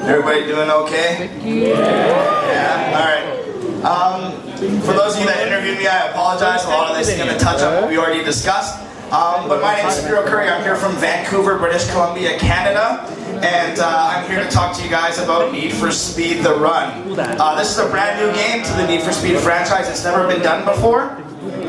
Everybody doing okay? Yeah? Alright. For those of you that interviewed me, I apologize. A lot of this is going to touch on what we already discussed. But my name is Spiro Khouri. I'm here from Vancouver, British Columbia, Canada. And I'm here to talk to you guys about Need for Speed The Run. This is a brand new game to the Need for Speed franchise. It's never been done before.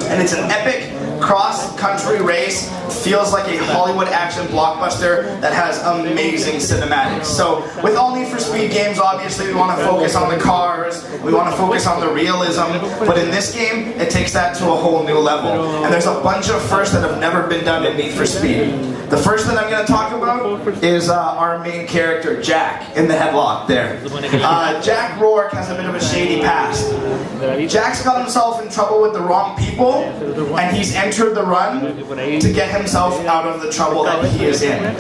And it's an epic cross-country race. Feels like a Hollywood action blockbuster that has amazing cinematics. So with all Need for Speed games, obviously we want to focus on the cars, we want to focus on the realism, but in this game, it takes that to a whole new level. And there's a bunch of firsts that have never been done in Need for Speed. The first that I'm going to talk about is our main character, Jack, in the headlock there. Jack Rourke has a bit of a shady past. Jack's got himself in trouble with the wrong people, and he's entered the run to get himself out of the trouble that he is in.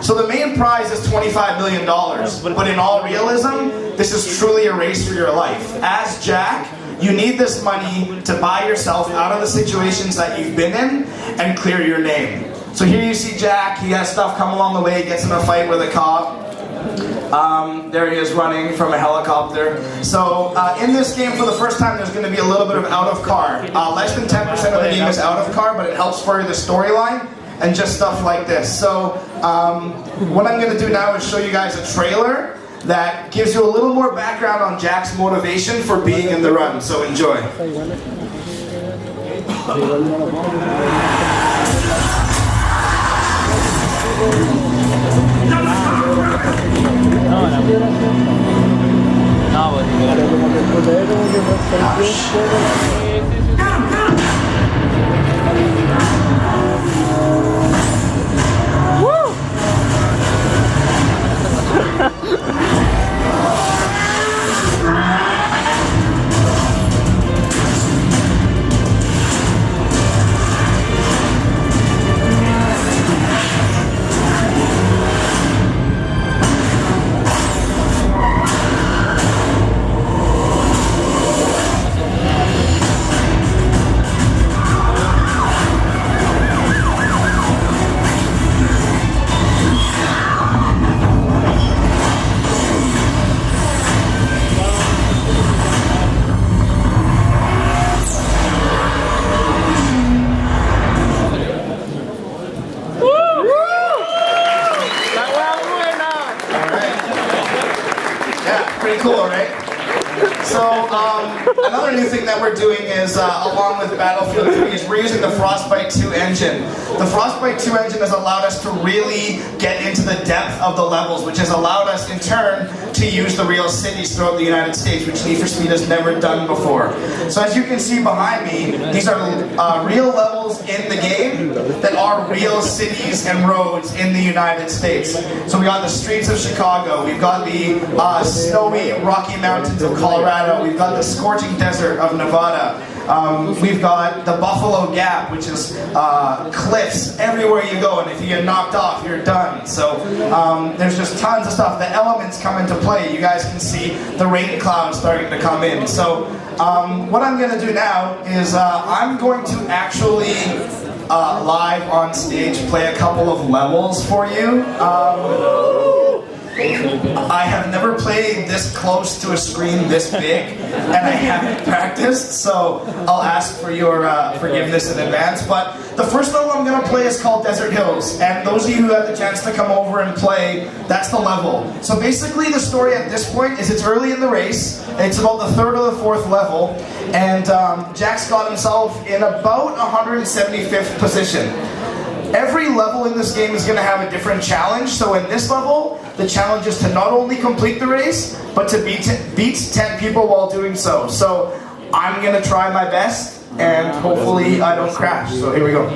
So the main prize is $25 million, but in all realism, this is truly a race for your life. As Jack, you need this money to buy yourself out of the situations that you've been in and clear your name. So here you see Jack, he has stuff come along the way, gets in a fight with a cop. There he is running from a helicopter. So in this game, for the first time, there's going to be a little bit of out of car. Less than 10% of the game is out of car, but it helps further the storyline and just stuff like this. So what I'm going to do now is show you guys a trailer that gives you a little more background on Jack's motivation for being in the run. So enjoy. Cool, right? So another new thing that we're doing is, along with Battlefield 3, is we're using the Frostbite 2 engine. The Frostbite 2 engine has allowed us to really get into the depth of the levels, which has allowed us, in turn, to use the real cities throughout the United States, which Need for Speed has never done before. So as you can see behind me, these are real levels in the game that are real cities and roads in the United States. So we got the streets of Chicago, we've got the snowy Rocky Mountains of Colorado, we've got the scorching desert of Nevada, we've got the Buffalo Gap, which is cliffs everywhere you go, and if you get knocked off, you're done. So there's just tons of stuff. The elements come into play. You guys can see the rain clouds starting to come in. So what I'm going to do now is I'm going to actually live on stage play a couple of levels for you. I have never played this close to a screen this big, and I haven't practiced, so I'll ask for your forgiveness in advance. But the first level I'm going to play is called Desert Hills, and those of you who had the chance to come over and play, that's the level. So basically the story at this point is it's early in the race, it's about the third or the fourth level, and Jack's got himself in about 175th position. Every level in this game is going to have a different challenge, so in this level, the challenge is to not only complete the race, but to beat 10 people while doing so. So I'm going to try my best, and hopefully I don't crash. So here we go.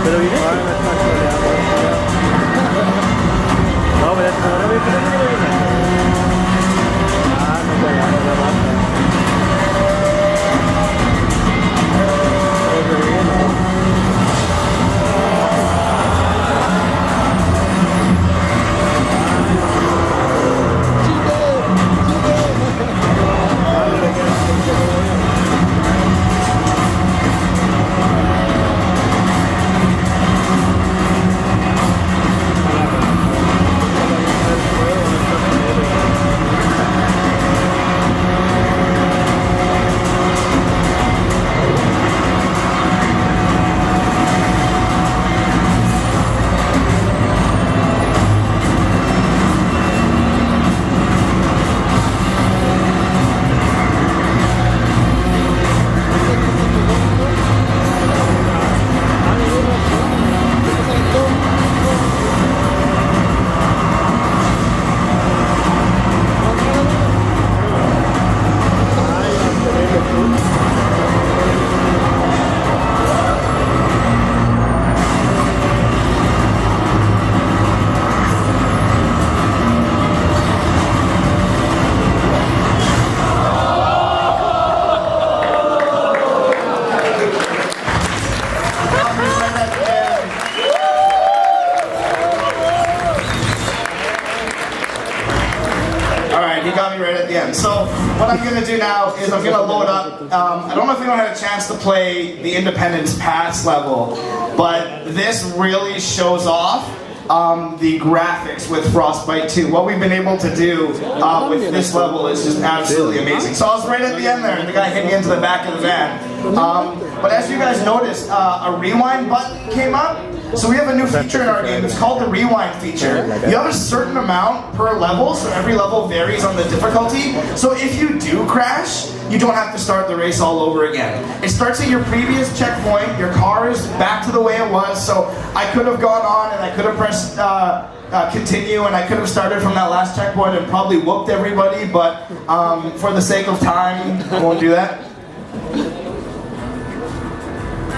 Pero viene. No, pero esto no es viene. Ah, no te agarro. So what I'm going to do now is I'm going to load up, I don't know if anyone had a chance to play the Independence Pass level, but this really shows off the graphics with Frostbite 2. What we've been able to do with this level is just absolutely amazing. So I was right at the end there, and the guy hit me into the back of the van. But as you guys noticed, a rewind button came up. So we have a new feature in our game. It's called the rewind feature. You have a certain amount per level, so every level varies on the difficulty. So if you do crash, you don't have to start the race all over again. It starts at your previous checkpoint. Your car is back to the way it was. So I could have gone on and I could have pressed continue, and I could have started from that last checkpoint and probably whooped everybody, but for the sake of time, I won't do that.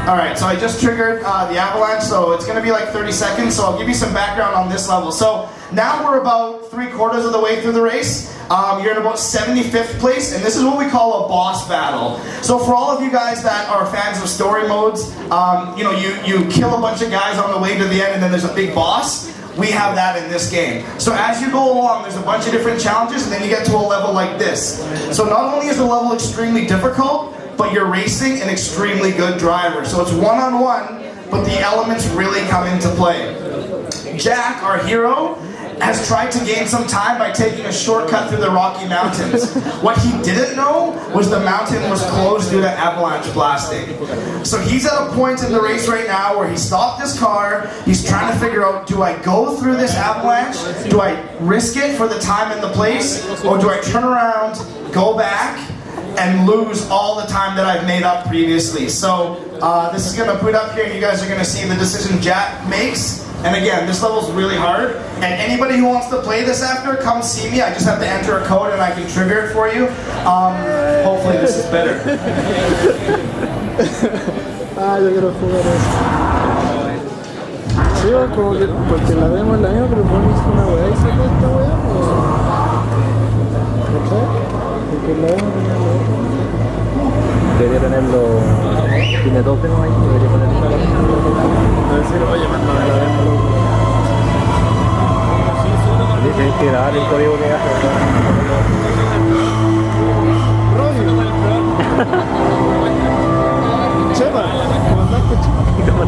Alright, so I just triggered the avalanche, so it's going to be like 30 seconds, so I'll give you some background on this level. So now we're about 3/4 of the way through the race. You're in about 75th place, and this is what we call a boss battle. So for all of you guys that are fans of story modes, you know, you kill a bunch of guys on the way to the end and then there's a big boss. We have that in this game. So as you go along, there's a bunch of different challenges, and then you get to a level like this. So not only is the level extremely difficult, but you're racing an extremely good driver. So it's one-on-one, but the elements really come into play. Jack, our hero, has tried to gain some time by taking a shortcut through the Rocky Mountains. What he didn't know was the mountain was closed due to avalanche blasting. So he's at a point in the race right now where he stopped his car, he's trying to figure out, do I go through this avalanche? Do I risk it for the time and the place? Or do I turn around, go back, and lose all the time that I've made up previously? So this is going to put up here, and you guys are going to see the decision Jack makes. And again, this level's really hard, and anybody who wants to play this after, come see me. I just have to enter a code and I can trigger it for you. Hopefully this is better. Ah, yo quiero jugar eso. Sí, como que, porque la vemos la misma, pero ponemos una weá y se ve esta weá, ¿cachai? Porque la vemos en la weá. Debería tenerlo. Tiene dos temas ahí, debería ponerlo. A ver si lo voy a llamar para verlo. Tienes que grabar el código que hace. Chema, comandante Chema.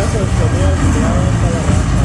eso, sería para la raza.